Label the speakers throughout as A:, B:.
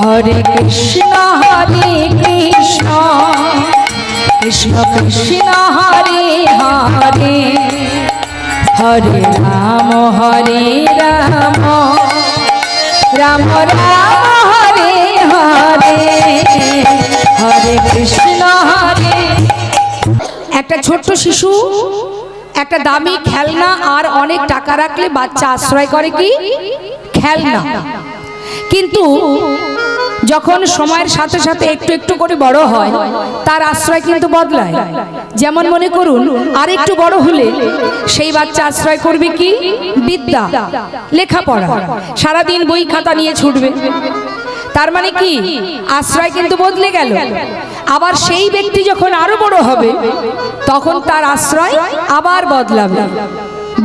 A: হরে কৃষ্ণ কৃষ্ণ কৃষ্ণ হরে হরে হরে রাম রাম রাম হরে হরে হরে কৃষ্ণ হরে। একটা ছোট্ট শিশু একটা দামি খেলনা আর অনেক টাকা রাখলে বাচ্চা আশ্রয় করে কি খেলনা, কিন্তু যখন সময়ের সাথে সাথে একটু একটু করে বড় হয় তার আশ্রয় কিন্তু বদলায়। যেমন মনে করুন আর একটু বড় হলে সেই বাচ্চা আশ্রয় করবে কি বিদ্যা, লেখাপড়া, সারাদিন বই খাতা নিয়ে ছুটবে। তার মানে কি আশ্রয় কিন্তু বদলে গেল। আবার সেই ব্যক্তি যখন আরো বড় হবে তখন তার আশ্রয় আবার বদলাবে,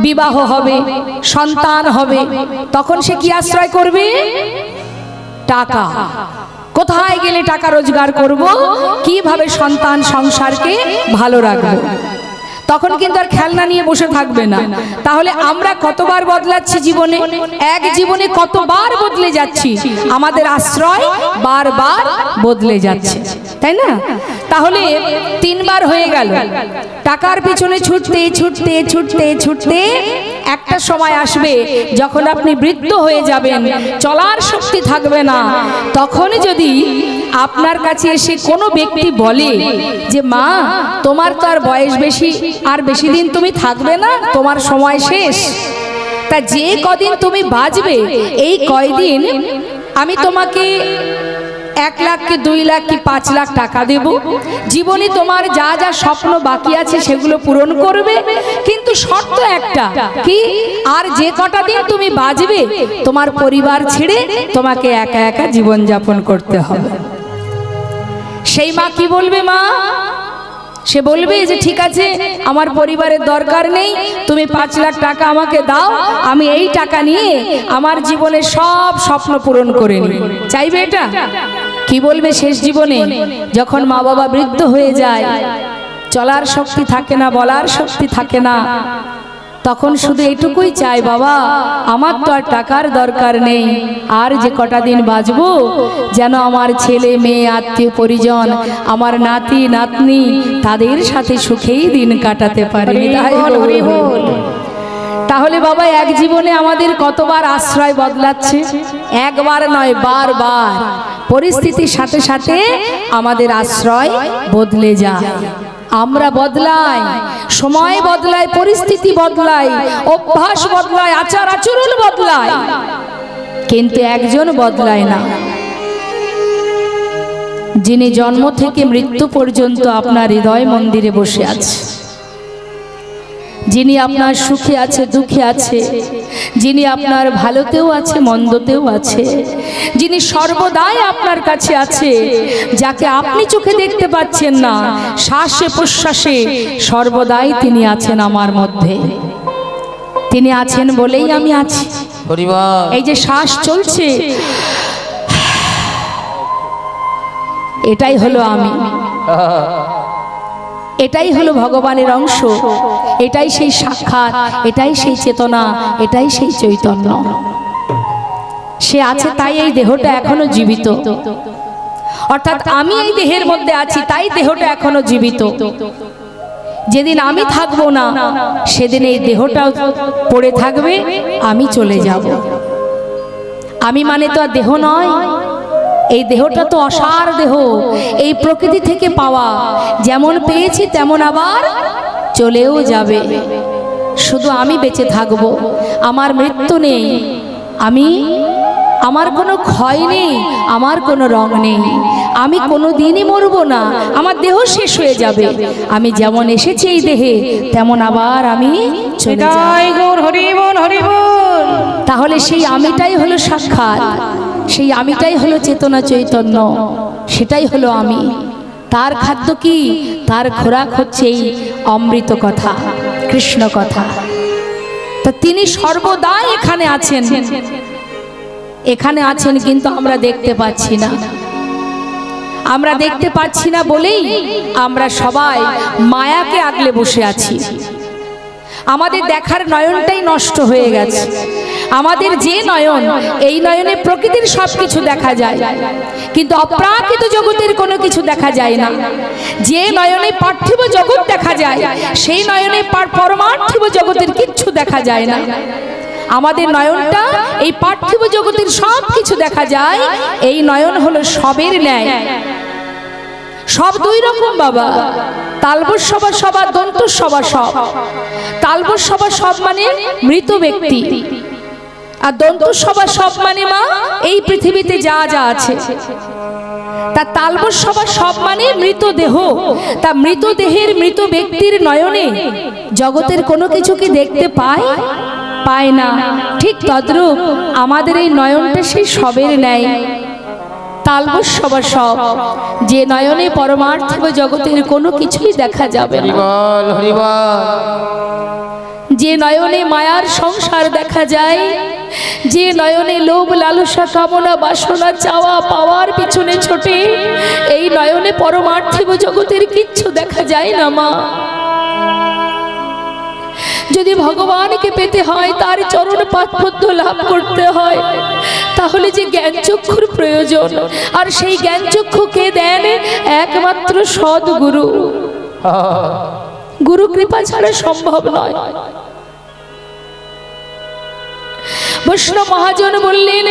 A: বিবাহ হবে, সন্তান হবে, তখন সে কি আশ্রয় করবে টাকা। কোথায় গেলে টাকা রোজগার করব, কিভাবে সন্তান সংসারকে ভালো রাখবো, তখন কিন্তু আর খেলনা নিয়ে বসে থাকবে না। তাহলে আমরা কতবার বদলাচ্ছি জীবনে, এক জীবনে কতবার বদলে যাচ্ছি, আমাদের আশ্রয় বারবার বদলে যাচ্ছে, তাই না? তাহলে তিনবার হয়ে গেল টাকার পিছনে ছুটতে ছুটতে ছুটতে ছুটতে একটা সময় আসবে যখন আপনি বৃদ্ধ হয়ে যাবেন, চলার শক্তি থাকবে না। তখন যদি আপনার কাছে এসে কোনো ব্যক্তি বলে যে মা তোমার তো আর বয়স বেশি, আর বেশি দিন তুমি থাকবে না, তোমার সময় শেষ, তা যে কদিন তুমি বাঁচবে এই কয়দিন আমি তোমাকে 1 লাখ কি 2 লাখ কি 5 লাখ টাকা দেব, জীবনে তোমার যা যা স্বপ্ন বাকি আছে সেগুলো পূরণ করবে, কিন্তু শর্ত একটা কি, আর যে কটা দিন তুমি বাঁচবে তোমার পরিবার ছেড়ে তোমাকে একা একা জীবন যাপন করতে হবে। সেই মা কি বলবে? মা সে বলবে যে ঠিক আছে আমার পরিবারের দরকার নেই, তুমি 5 লাখ টাকা আমাকে দাও, আমি এই টাকা নিয়ে আমার জীবনের সব স্বপ্ন পূরণ করে নিই। চাইবে এটা? কি বলবে শেষ জীবনে যখন মা বাবা বৃদ্ধ হয়ে যায়, চলার শক্তি থাকে না, বলার শক্তি থাকে না, তখন শুধু এটুকুই চাই বাবা আমার তো আর টাকার দরকার নেই, আর যে কটা দিন বাঁচবো যেন আমার ছেলে মেয়ে আত্মীয় পরিজন আমার নাতি নাতনি তাদের সাথে সুখেই দিন কাটাতে পারি। তাহলে বাবা এক জীবনে আমাদের কতবার আশ্রয় বদলাচ্ছে, একবার নয় বারবার। পরিস্থিতির সাথে সাথে আমাদের আশ্রয় বদলে যায়, আমরা বদলাই, সময় বদলায়, পরিস্থিতি বদলায়, অভ্যাস বদলায়, আচার আচরণ বদলায়, কিন্তু একজন বদলায় না, যিনি জন্ম থেকে মৃত্যু পর্যন্ত আপনার হৃদয় মন্দিরে বসে আছে, যিনি আপনার সুখে আছে দুঃখে আছে, যিনি আপনার ভালোতেও আছে মন্দতেও আছে, যিনি সর্বদাই আপনার কাছে আছে, যাকে আপনি চোখে দেখতে পাচ্ছেন না, শ্বাসে প্রশ্বাসে সর্বদাই তিনি আছেন আমার মধ্যে। তিনি আছেন বলেই আমি আছি। এই যে শ্বাস চলছে এটাই হলো আমি, এটাই হলো ভগবানের অংশ, এটাই সেই সাক্ষাৎ, এটাই সেই চেতনা, এটাই সেই চৈতন্য। সে আছে তাই এই দেহটা এখনো জীবিত, অর্থাৎ আমি এই দেহের মধ্যে আছি তাই দেহটা এখনো জীবিত। যেদিন আমি থাকবো না সেদিন এই দেহটাও পড়ে থাকবে, আমি চলে যাব। আমি মানে তো আর দেহ নয়, এই দেহটা তো অসার দেহ, এই প্রকৃতি থেকে পাওয়া, যেমন পেয়েছি তেমন আবার চলেও যাবে। শুধু আমি বেঁচে থাকব, আমার মৃত্যু নেই, আমার কোনো ক্ষয় নেই, আমার কোনো রং নেই, আমি কোনো দিনই মরব না, আমার দেহ শেষ হয়ে যাবে, আমি যেমন এসেছি এই দেহে তেমন আবার আমি চলে যাব। তাহলে সেই আমিটাই হলো সাক্ষাৎ, সেই আমিটাই হলো চেতনা চৈতন্য, সেটাই হলো আমি। তার খাদ্য কি? তার খোরাক হচ্ছে এই অমৃত কথা, কৃষ্ণ কথা। তা তিনি সর্বদাই এখানে আছেন, এখানে আছেন, কিন্তু আমরা দেখতে পাচ্ছি না। আমরা দেখতে পাচ্ছি না বলেই আমরা সবাই মায়াকে আগলে বসে আছি। আমাদের দেখার নয়নটাই নষ্ট হয়ে গেছে। আমাদের যে নয়ন, এই নয়নে প্রকৃতির সবকিছু দেখা যায়, কিন্তু অপ্রাকৃত জগতের কোনো কিছু দেখা যায় না। যে নয়নে পার্থিব জগৎ দেখা যায়, সেই নয়নে পরমার্থিব জগতের কিচ্ছু দেখা যায় না। আমাদের নয়নটা এই পার্থিব জগতের সব কিছু দেখা যায়। এই নয়ন হলো সবের ন্যায়। সব দুই রকম বাবা, তালবস সভা সভা, দন্ত সভা সব। তালবস সভা সব মানে মৃত ব্যক্তি, আর দন্ত সভা সব মানে মা এই পৃথিবীতে যা যা আছে। তা তালবস সভা সব মানে মৃতদেহ। তা মৃতদেহের মৃত ব্যক্তির নয়নে জগতের কোনো কিছু কি দেখতে পায়? পায় না। ঠিক তদ্রূপ আমাদের এই নয়নটা সেই সবের ন্যায়, তালবস সভা সব, যে নয়নে পরমার্থিব জগতের কোনো কিছুই দেখা যাবে না। যে নয়নে মায়ার সংসার দেখা যায়, যে নয়নে লোভ লালসা কামনা বাসনা চাওয়া পাওয়ার পিছনে ছোটে, এই নয়নে পরমার্থিব জগতের কিচ্ছু দেখা যায় না মা। যদি ভগবানকে পেতে হয়, তার চরণ পাদপদ্ম লাভ করতে হয়, তাহলে যে জ্ঞান চক্ষুর প্রয়োজন, আর সেই জ্ঞান চক্ষু কে দেন? একমাত্র সদ্গুরু। গুরু কৃপা ছাড়া সম্ভব নয়। বৈষ্ণব মহাজন বললেন,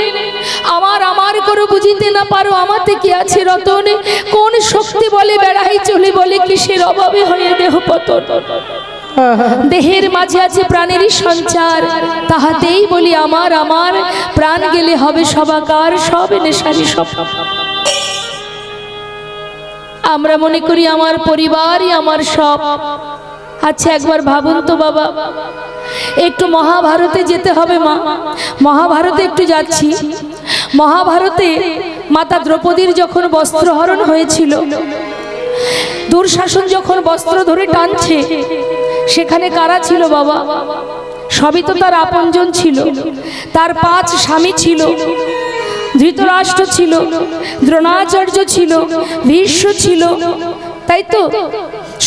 A: আমার আমার করে বুঝিতে না পারো, আমাতে কি আছে রতন? কোন শক্তি বলে বেড়াই চলে, বলে কিসের অভাবে হয়ে দেহ পতন। দেহের মাঝে আছে প্রাণেরই সঞ্চার, তাহাতেই বলি আমার আমার। প্রাণ গেলে হবে সবাকার, সব নেশারি সব। আমরা মনে করি আমার পরিবারই আমার সব। আচ্ছা একবার ভাবুন তো বাবা, একটু মহাভারতে যেতে হবে মা। মহাভারতে একটু যাচ্ছি। মহাভারতে মাতা দ্রৌপদীর যখন বস্ত্রহরণ হয়েছিল, দুঃশাসন যখন বস্ত্র ধরে টানছে, সেখানে কারা ছিল বাবা? সবই তো তার আপনজন ছিল। তার 5 স্বামী ছিল। ধৃতরাষ্ট্র ছিল, দ্রোণাচার্য ছিল, ভীষ্ম ছিল, তাই তো?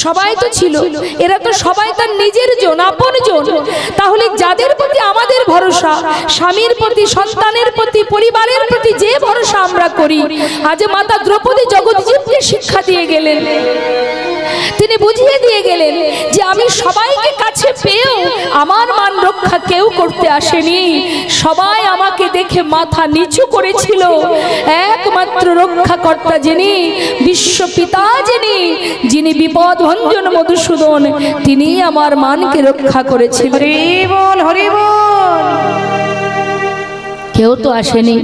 A: সবাই তো ছিল। এরা তো সবাই তার নিজের জন, আপন জন। তাহলে যাদের প্রতি আমাদের ভরসা, স্বামীর প্রতি, সন্তানের প্রতি, পরিবারের প্রতি যে ভরসা আমরা করি, আজ মাতা দ্রৌপদী জগৎজীবকে শিক্ষা দিয়ে গেলেন। তিনি বুঝিয়ে দিয়ে গেলেন যে আমি সবাইকে কাছে পেয়েও আমার মান রক্ষা কেউ করতে আসেনি। সবাই আমাকে দেখে মাথা নিচু করেছিল। একমাত্র রক্ষাকর্তা যিনি, বিশ্বপিতা যিনি, যিনি বিপদ ভঞ্জন মধুসূদন, তিনি আমার মানকে রক্ষা করেছিলেন। হরি বল, হরি বল। কেউ তো আসেনি,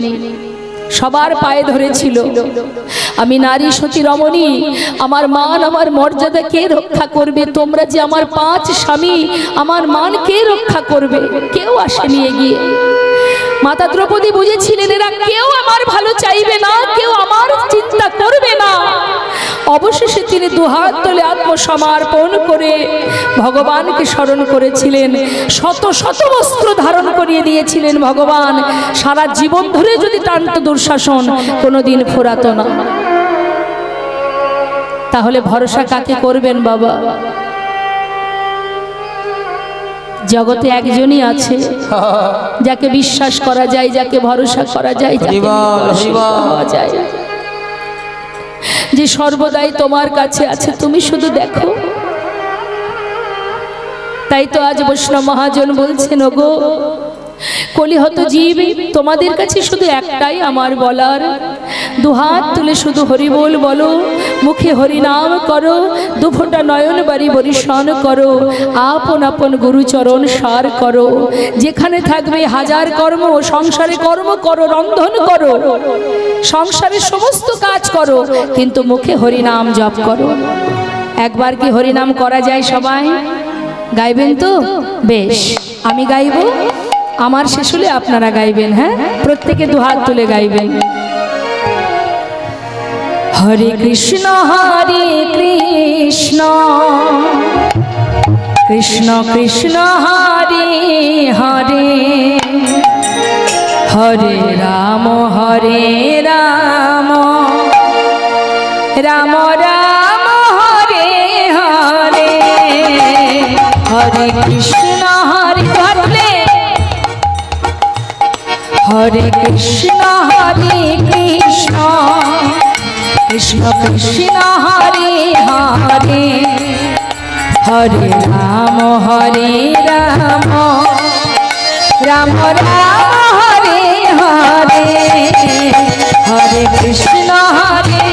A: সবার পায়ে ধরেছিল। আমি নারী সতী রমণী, আমার মান আমার মর্যাদা কে রক্ষা করবে? তোমরা যে আমার 5 স্বামী, আমার মান কে রক্ষা করবে? কেউ আসেনি এগিয়ে। মাতা দ্রৌপদী বুঝেছিলেন এরা কেউ আমার ভালো চাইবে না, কেউ আমার চিন্তা করবে না। অবশেষে তিনি দুহাত তুলে আত্মসমর্পণ করে ভগবানকে স্মরণ করেছিলেন। শত শত বস্ত্র ধারণ করিয়ে দিয়েছিলেন ভগবান। সারা জীবন ধরে যদি টানত দুঃশাসন, কোনোদিন ফুরাতো না। তাহলে ভরসা কাকে করবেন বাবা? জগতে একজনই আছে যাকে বিশ্বাস করা যায়, যাকে ভরসা করা যায়, যাকে পাওয়া যায়, যে সর্বদাই তোমার কাছে আছে, তুমি শুধু দেখো। তাই তো আজ বৈষ্ণব মহাজন বলছেন, ওগো কলিহত জীব, তোমাদের কাছে শুধু একটাই আমার বলার, দুহাত তুলে শুধু হরি বল বলো, মুখে হরি নাম করো, দুফোঁটা নয়ন বাড়ি বরিশন করো, আপন আপন গুরুচরণ সার করো। যেখানে থাকবে হাজার কর্ম, সংসারে কর্ম করো, রন্ধন করো, সংসারের সমস্ত কাজ করো, কিন্তু মুখে হরি নাম জপ করো। একবার কি হরি নাম করা যায়? সবাই গাইবেন তো? বেশ, আমি গাইব, আমার শেষ হলে আপনারা গাইবেন। হ্যাঁ, প্রত্যেকে দুহাত তুলে গাইবেন। হরে কৃষ্ণ হরে কৃষ্ণ, কৃষ্ণ কৃষ্ণ হরে হরে, হরে রাম হরে রাম, রাম রাম হরে হরে, হরে কৃষ্ণ হরে কৃষ্ণ কৃষ্ণ কৃষ্ণ হরে হরে হরে রাম রাম রাম হরে হরে হরে কৃষ্ণ হরে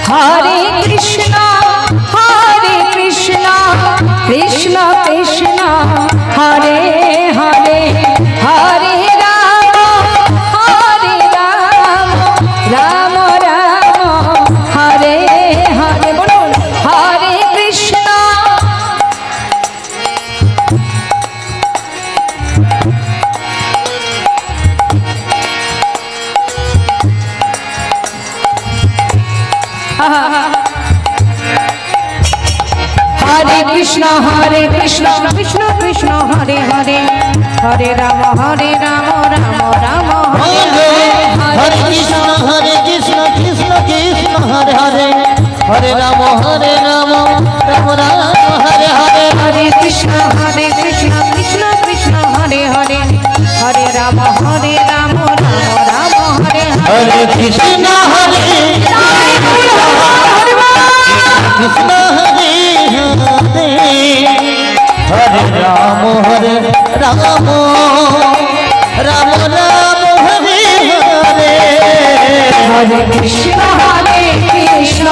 A: হরে কৃষ্ণ কৃষ্ণ কৃষ্ণ হরে হরে হরে রাম রাম রাম হরে হরে বলুন হরে কৃষ্ণ হরে কৃষ্ণ কৃষ্ণ কৃষ্ণ হরে হরে হরে রাম রাম রাম হরে
B: হরে কৃষ্ণ কৃষ্ণ কৃষ্ণ হরে হরে হরে রাম রাম রাম হরে হরে
A: হরে কৃষ্ণ কৃষ্ণ কৃষ্ণ হরে হরে হরে রাম রাম রাম হরে
B: হরে কৃষ্ণ কৃষ্ণ হরে হরে হরে রাম রাম রাম হরে হরে
A: হরে কৃষ্ণ কৃষ্ণ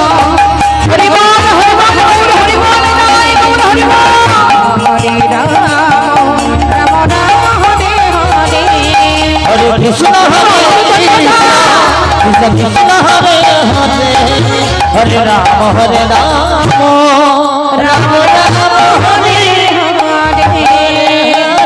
A: হরে বল হরে বল হরে বল হরে বল হরে রাম রাম রাম হরে হরে
B: হরে কৃষ্ণ কৃষ্ণ হরে হরে হরে রাম রাম
A: রাম